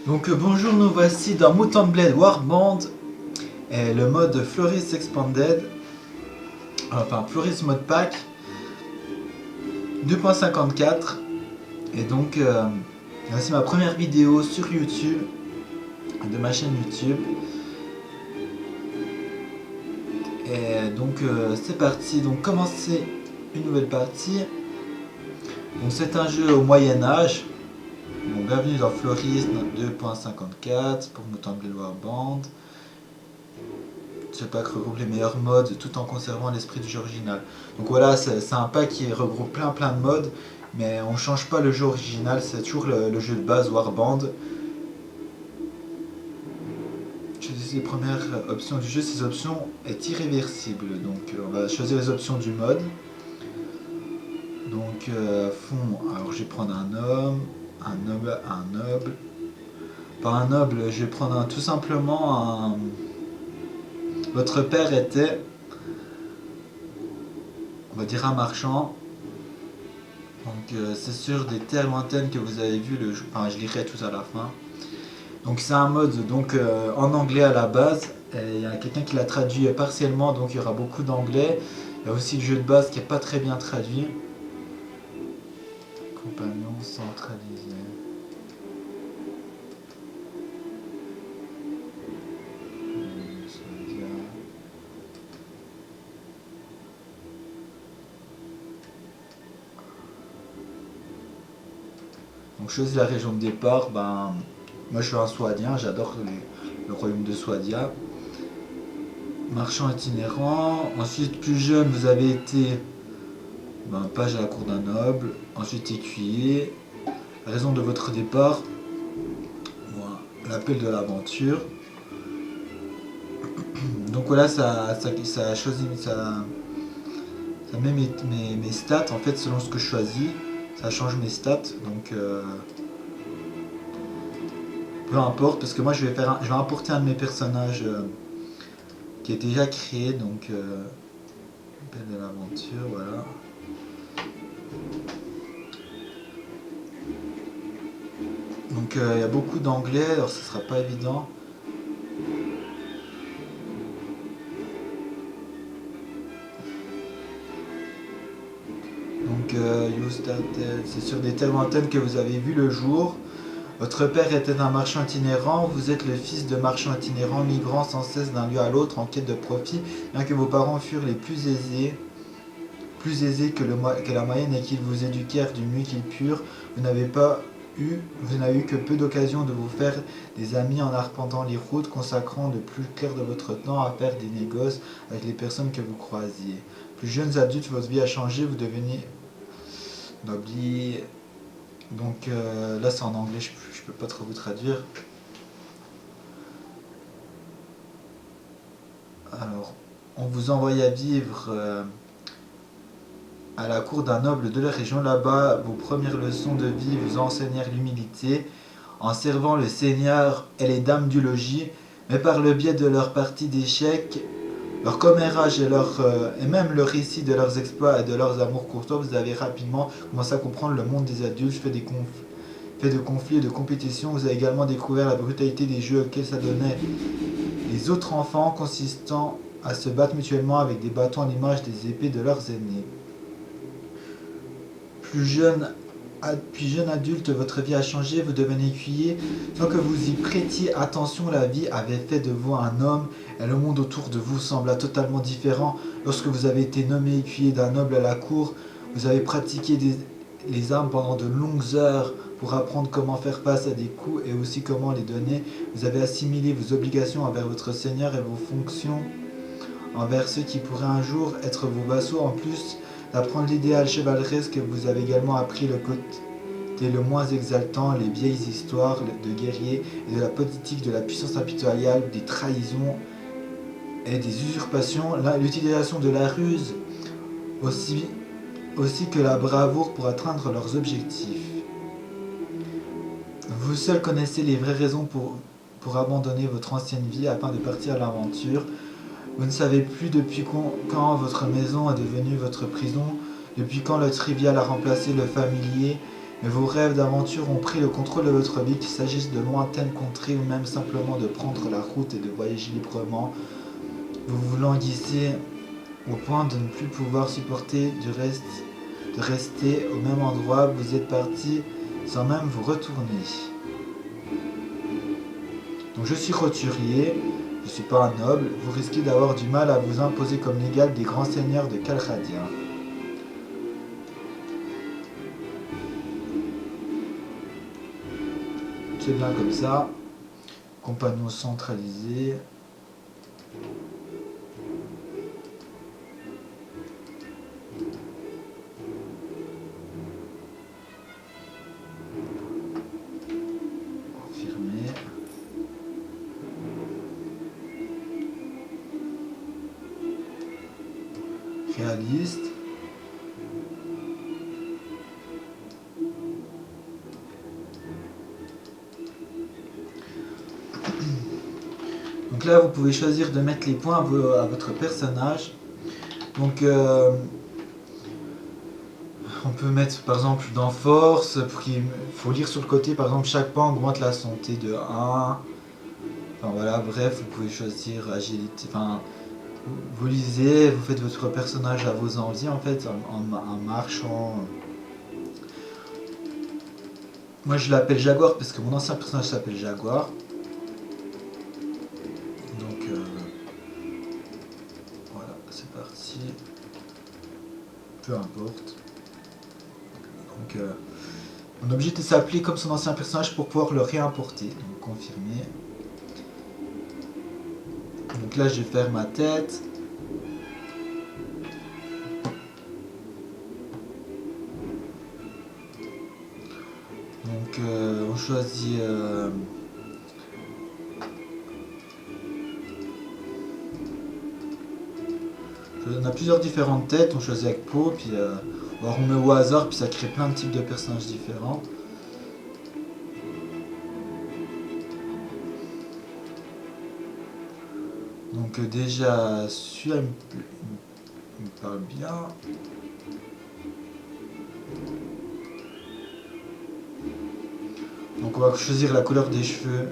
Donc bonjour, nous voici dans Mutant Blade Warband et le mode Floris Expanded, enfin Floris Mode Pack 2.54. Et donc voici ma première vidéo sur YouTube, de ma chaîne YouTube. Et donc c'est parti, donc commencer une nouvelle partie. Donc c'est un jeu au Moyen-Âge. Bon, bienvenue dans Floris 2.54 pour Mutant Blade Warband. Ce pack regroupe les meilleurs modes tout en conservant l'esprit du jeu original. Donc voilà, c'est un pack qui regroupe plein de modes, mais on change pas le jeu original, c'est toujours le jeu de base Warband. Choisissez les premières options du jeu, ces options est irréversible. Donc on va choisir les options du mode. Donc fond, alors je vais prendre un homme, un noble. Par un noble, je vais prendre tout simplement un... Votre père était, on va dire, un marchand. Donc c'est sur des terres lointaines que vous avez vu le jeu. Enfin, je lirai tout à la fin. Donc c'est un mode donc en anglais à la base. Il y a quelqu'un qui l'a traduit partiellement, donc il y aura beaucoup d'anglais. Il y a aussi le jeu de base qui n'est pas très bien traduit. Compagnon centralisé. Donc choisis la région de départ. Ben, moi je suis un Swadien, j'adore le royaume de Swadia. Marchand itinérant. Ensuite, plus jeune, vous avez été page à la cour d'un noble. Ensuite, écuyer. Raison de votre départ. Voilà, l'appel de l'aventure. Donc voilà, ça choisit, ça met mes stats en fait selon ce que je choisis. Ça change mes stats. Donc peu importe, parce que moi je vais importer un de mes personnages qui est déjà créé. Donc l'appel de l'aventure, voilà. Donc il y a beaucoup d'anglais, alors ce sera pas évident. Donc c'est sur des terres lointaines que vous avez vu le jour. Votre père était un marchand itinérant, vous êtes le fils de marchands itinérants migrant sans cesse d'un lieu à l'autre en quête de profit, bien que vos parents furent les plus aisés que la moyenne et qu'ils vous éduquèrent du mieux qu'ils purent, vous n'avez eu que peu d'occasions de vous faire des amis en arpentant les routes, consacrant le plus clair de votre temps à faire des négoces avec les personnes que vous croisiez. Plus jeunes adultes, votre vie a changé, vous devenez noblier. Donc là c'est en anglais, je peux pas trop vous traduire. Alors, on vous envoya vivre à la cour d'un noble de la région. Là-bas, vos premières leçons de vie vous enseignèrent l'humilité en servant le seigneur et les dames du logis, mais par le biais de leur partie d'échecs, leur commérage et même le récit de leurs exploits et de leurs amours courtois, vous avez rapidement commencé à comprendre le monde des adultes, fait de conflits et de compétitions. Vous avez également découvert la brutalité des jeux auxquels s'adonnaient les autres enfants, consistant à se battre mutuellement avec des bâtons à l'image des épées de leurs aînés. Puis jeune adulte, votre vie a changé, vous devenez écuyer. Sans que vous y prêtiez attention, la vie avait fait de vous un homme et le monde autour de vous sembla totalement différent. Lorsque vous avez été nommé écuyer d'un noble à la cour, vous avez pratiqué les armes pendant de longues heures pour apprendre comment faire face à des coups et aussi comment les donner. Vous avez assimilé vos obligations envers votre seigneur et vos fonctions envers ceux qui pourraient un jour être vos vassaux. En plus d'apprendre l'idéal chevaleresque, vous avez également appris le côté le moins exaltant, les vieilles histoires de guerriers et de la politique de la puissance impitoyable, des trahisons et des usurpations, l'utilisation de la ruse aussi que la bravoure pour atteindre leurs objectifs. Vous seul connaissez les vraies raisons pour abandonner votre ancienne vie afin de partir à l'aventure. Vous ne savez plus depuis quand votre maison est devenue votre prison, depuis quand le trivial a remplacé le familier, Mais vos rêves d'aventure ont pris le contrôle de votre vie, qu'il s'agisse de lointaines contrées ou même simplement de prendre la route et de voyager librement. Vous vous languissez au point de ne plus pouvoir supporter de rester au même endroit. Vous êtes parti sans même vous retourner. Donc je suis roturier, je ne suis pas un noble, vous risquez d'avoir du mal à vous imposer comme l'égal des grands seigneurs de Calradia. C'est bien comme ça. Compagnon centralisé. Confirmé. Réaliste. Donc là, vous pouvez choisir de mettre les points à votre personnage. Donc, on peut mettre par exemple dans force, il faut lire sur le côté, par exemple, chaque point augmente la santé de 1. Enfin voilà, bref, vous pouvez choisir agilité. Enfin, vous lisez, vous faites votre personnage à vos envies en fait, en marchant. Moi je l'appelle Jaguar parce que mon ancien personnage s'appelle Jaguar. Donc voilà, c'est parti. Peu importe. Donc on est obligé de s'appeler comme son ancien personnage pour pouvoir le réimporter. Donc confirmer. Donc là je vais faire ma tête. Donc on choisit on a plusieurs différentes têtes, on choisit avec peau, puis alors on met au hasard, puis ça crée plein de types de personnages différents. Donc déjà, celui-là il me parle bien. Donc on va choisir la couleur des cheveux.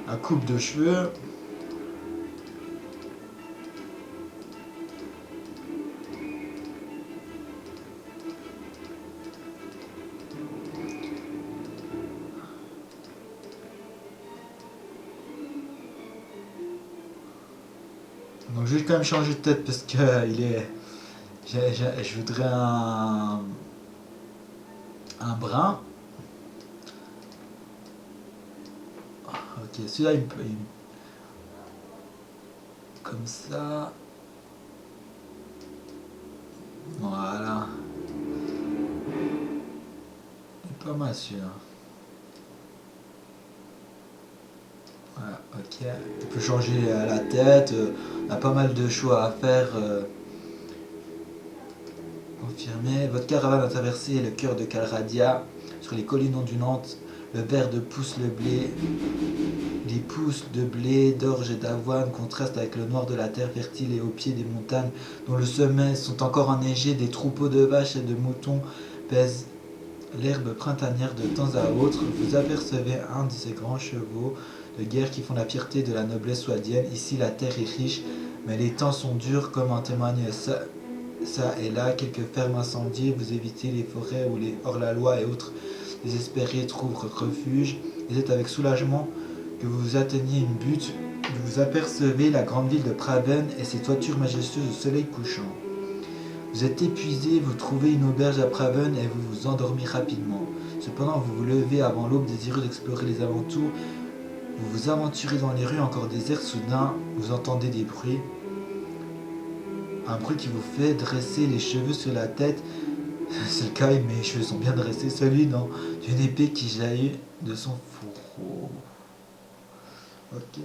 La coupe de cheveux. Donc je vais quand même changer de tête parce que il est. Je voudrais un brun. Ok, celui-là comme ça. Voilà. Il est pas mal celui-là. Voilà, ok. On peut changer la tête. On a pas mal de choix à faire. Confirmé. Votre caravane a traversé le cœur de Calradia. Sur les collines ondulentes, le vert de pousse le blé. Les pousses de blé, d'orge et d'avoine contrastent avec le noir de la terre fertile et au pied des montagnes dont le sommet sont encore enneigés. Des troupeaux de vaches et de moutons pèsent l'herbe printanière de temps à autre. Vous apercevez un de ces grands chevaux de guerre qui font la fierté de la noblesse souadienne. Ici, la terre est riche, mais les temps sont durs, comme en témoignent ça et là quelques fermes incendiées. Vous évitez les forêts où les hors-la-loi et autres désespérés trouvent refuge. Et c'est avec soulagement que vous atteignez une butte. Vous apercevez la grande ville de Praven et ses toitures majestueuses au soleil couchant. Vous êtes épuisé, vous trouvez une auberge à Praven et vous vous endormez rapidement. Cependant, vous vous levez avant l'aube, désireux d'explorer les alentours. Vous vous aventurez dans les rues encore désertes. Soudain, vous entendez des bruits. Un bruit qui vous fait dresser les cheveux sur la tête. C'est le cas, mes cheveux sont bien dressés. Celui d'une épée qui jaillit de son fourreau. Ok.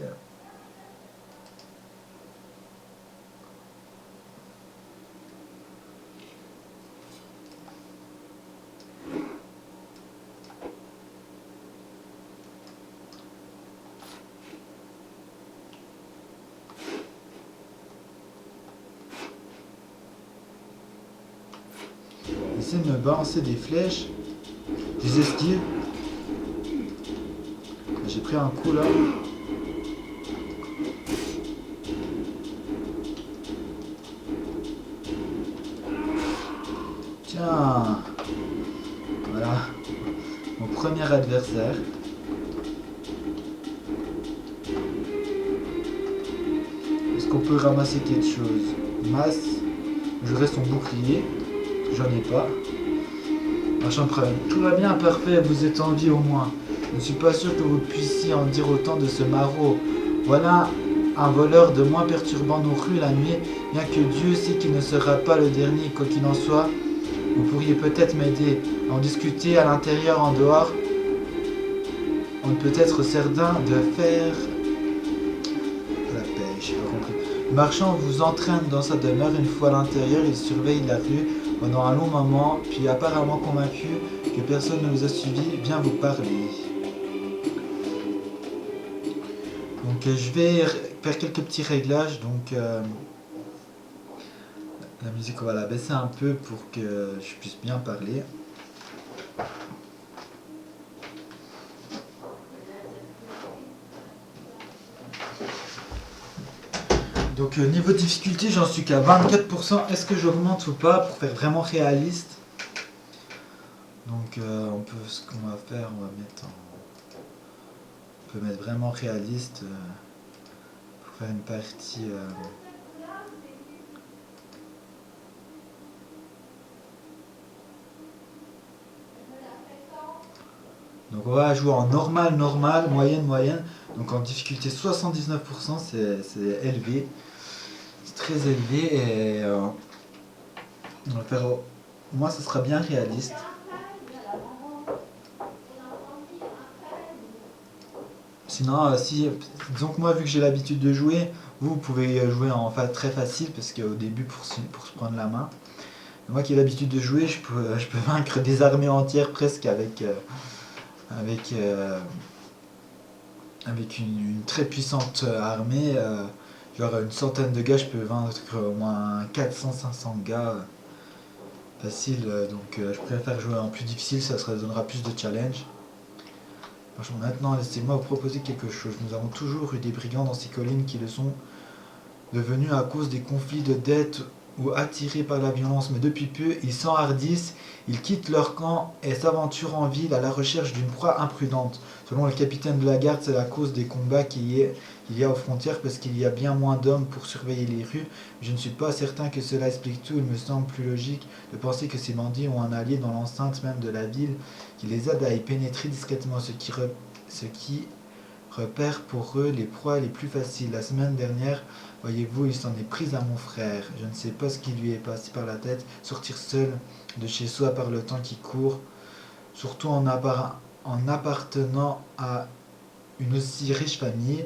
censé me balancer des flèches, des esquives. J'ai pris un coup là. Tiens. Voilà. Mon premier adversaire. Est-ce qu'on peut ramasser quelque chose? Masse. Je reste son bouclier. J'en ai pas. Machin problème. Tout va bien, parfait, vous êtes en vie au moins. Je ne suis pas sûr que vous puissiez en dire autant de ce maraud. Voilà un voleur de moins perturbant nos rues la nuit, bien que Dieu sait qu'il ne sera pas le dernier, quoi qu'il en soit. Vous pourriez peut-être m'aider à en discuter à l'intérieur, en dehors. On peut être certain de faire la paix, j'ai pas compris. Le marchand vous entraîne dans sa demeure. Une fois à l'intérieur, il surveille la rue pendant un long moment, puis apparemment convaincu que personne ne vous a suivi, vient vous parler. Donc je vais faire quelques petits réglages. Donc la musique, on va la baisser un peu pour que je puisse bien parler. Donc niveau difficulté, j'en suis qu'à 24%. Est-ce que j'augmente ou pas pour faire vraiment réaliste? Donc ce qu'on va faire, on va mettre on peut mettre vraiment réaliste pour faire une partie. Donc on va jouer en normal, normal, moyenne, moyenne. Donc en difficulté 79%, c'est élevé. C'est très élevé et on va faire. Moi, ce sera bien réaliste. Sinon, disons que moi, vu que j'ai l'habitude de jouer, vous pouvez jouer en très facile parce qu'au début, pour se prendre la main. Moi qui ai l'habitude de jouer, je peux vaincre des armées entières presque avec une très puissante armée. Genre une centaine de gars, je peux vaincre au moins 400-500 gars facile. Donc je préfère jouer en plus difficile, ça donnera plus de challenge. Franchement, maintenant, laissez-moi vous proposer quelque chose. Nous avons toujours eu des brigands dans ces collines qui le sont devenus à cause des conflits de dettes ou attirés par la violence, mais depuis peu, ils s'enhardissent, ils quittent leur camp et s'aventurent en ville à la recherche d'une proie imprudente. Selon le capitaine de la garde, c'est la cause des combats qu'il y a aux frontières parce qu'il y a bien moins d'hommes pour surveiller les rues. Je ne suis pas certain que cela explique tout. Il me semble plus logique de penser que ces bandits ont un allié dans l'enceinte même de la ville qui les aide à y pénétrer discrètement, ce qui repère pour eux les proies les plus faciles. La semaine dernière, voyez-vous, il s'en est pris à mon frère. Je ne sais pas ce qui lui est passé par la tête. Sortir seul de chez soi par le temps qui court, surtout en appartenant à une aussi riche famille.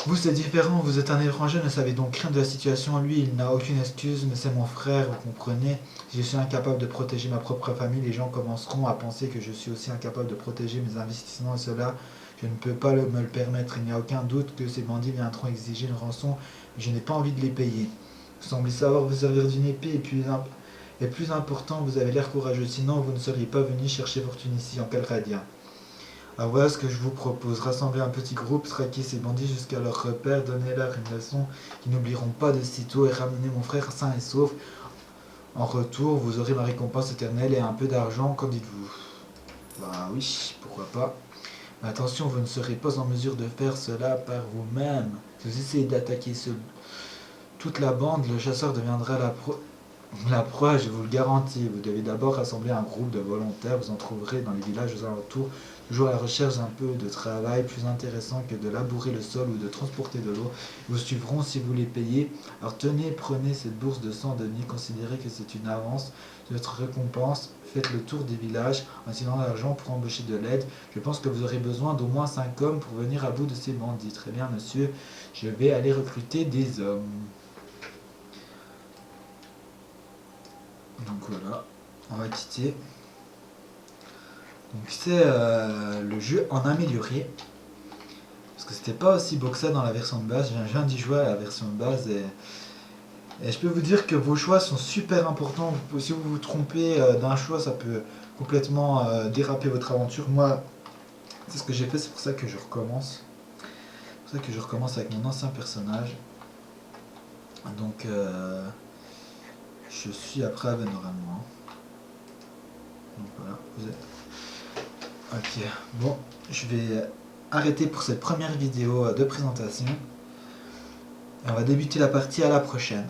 Vous, c'est différent, vous êtes un étranger, ne savez donc rien de la situation. Lui, il n'a aucune excuse, mais c'est mon frère, vous comprenez. Si je suis incapable de protéger ma propre famille, les gens commenceront à penser que je suis aussi incapable de protéger mes investissements et cela, je ne peux pas me le permettre. Il n'y a aucun doute que ces bandits viendront exiger une rançon, mais je n'ai pas envie de les payer. Vous semblez savoir vous servir d'une épée et plus important, vous avez l'air courageux, sinon vous ne seriez pas venu chercher fortune ici, en Calradia. Alors voilà ce que je vous propose, rassembler un petit groupe, traquer ces bandits jusqu'à leur repère, donner leur une leçon qu'ils n'oublieront pas de sitôt et ramener mon frère sain et sauf. En retour, vous aurez ma récompense éternelle et un peu d'argent, qu'en dites-vous? Bah oui, pourquoi pas. Mais attention, vous ne serez pas en mesure de faire cela par vous-même. Si vous essayez d'attaquer toute la bande, le chasseur deviendra la proie, je vous le garantis. Vous devez d'abord rassembler un groupe de volontaires, vous en trouverez dans les villages aux alentours, toujours à la recherche d'un peu de travail plus intéressant que de labourer le sol ou de transporter de l'eau. Ils vous suivront si vous les payez. Alors tenez, prenez cette bourse de 100 deniers, considérez que c'est une avance de votre récompense. Faites le tour des villages en signant l'argent pour embaucher de l'aide. Je pense que vous aurez besoin d'au moins 5 hommes pour venir à bout de ces bandits. Très bien, monsieur, je vais aller recruter des hommes. Donc voilà, on va quitter. Donc c'est le jeu en amélioré. Parce que c'était pas aussi beau que ça dans la version de base. Je viens d'y jouer à la version de base et Et je peux vous dire que vos choix sont super importants. Si vous vous trompez d'un choix, ça peut complètement déraper votre aventure. Moi, c'est ce que j'ai fait, c'est pour ça que je recommence. C'est pour ça que je recommence avec mon ancien personnage. Donc, je suis après Raven normalement. Donc voilà, vous êtes... Ok, bon, je vais arrêter pour cette première vidéo de présentation. Et on va débuter la partie à la prochaine.